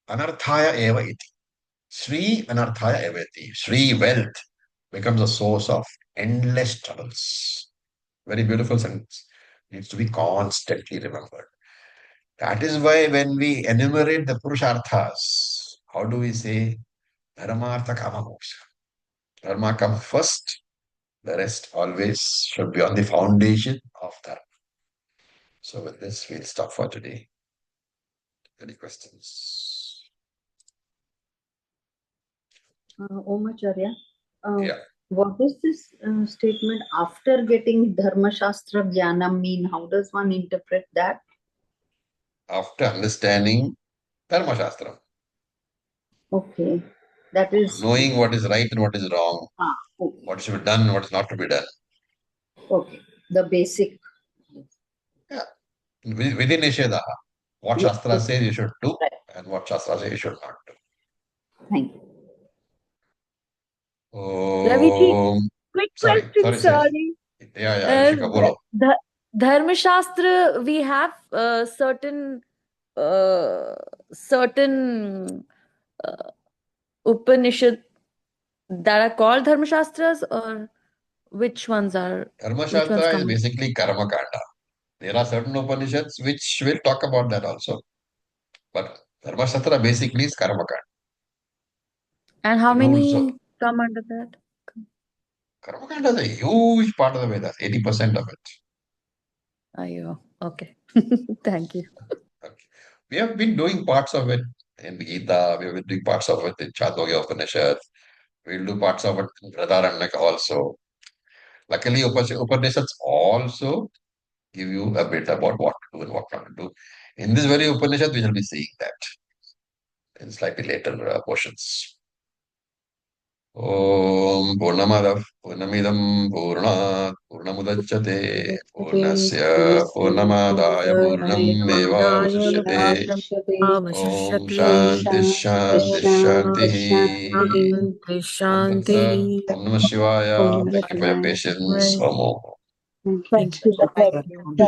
Anarthaya Eva Iti. Sri Anarthaya Eva Iti. Sri wealth becomes a source of endless troubles. Very beautiful sentence. Needs to be constantly remembered. That is why when we enumerate the Purusharthas, how do we say Dharmartha Kama Moksha? Dharma comes first, the rest always should be on the foundation of Dharma. So with this, we'll stop for today. Any questions? Om Acharya, Yeah. what does this statement after getting Dharma Shastra Jnana mean? How does one interpret that? After understanding Dharma Shastra, Okay, that is knowing what is right and what is wrong, okay. what should be done, what is not to be done. Okay, the basic. Yeah. Within Nisheda, what Yes, Shastra yes. says you should do Right. and what Shastra says you should not do. Thank you. Raviji, Om. quick Sorry, question, sorry. Yeah, Rishika, bolo. Dharma Shastra, we have certain Upanishad that are called Dharma Shastras, or which ones Dharma which ones Shastra is come? basically Karma Kanda. There are certain Upanishads which will talk about that also. But Dharma Shastra basically is Karma Kanda. And how Rules of many come under that? Karma Kanda is a huge part of the Vedas, 80% of it. Ayo, okay. Thank you. Okay. We have been doing parts of it in Gita, we have been doing parts of it in Chandogya Upanishad, we'll do parts of it in Bradaranyaka also. Luckily, Upanishads also give you a bit about what to do and what not to do. In this very Upanishad, we shall be seeing that in slightly later portions. Om Purnamadav Purnamidam Purnat Purnamudachyate Purnasya Purnamadaya Purnam Eva Vasishyate Om Shanti Shanti Shanti Om Tat Sat. Om Namah Shivaya. Thank you for your patience. Om Om. Thank you.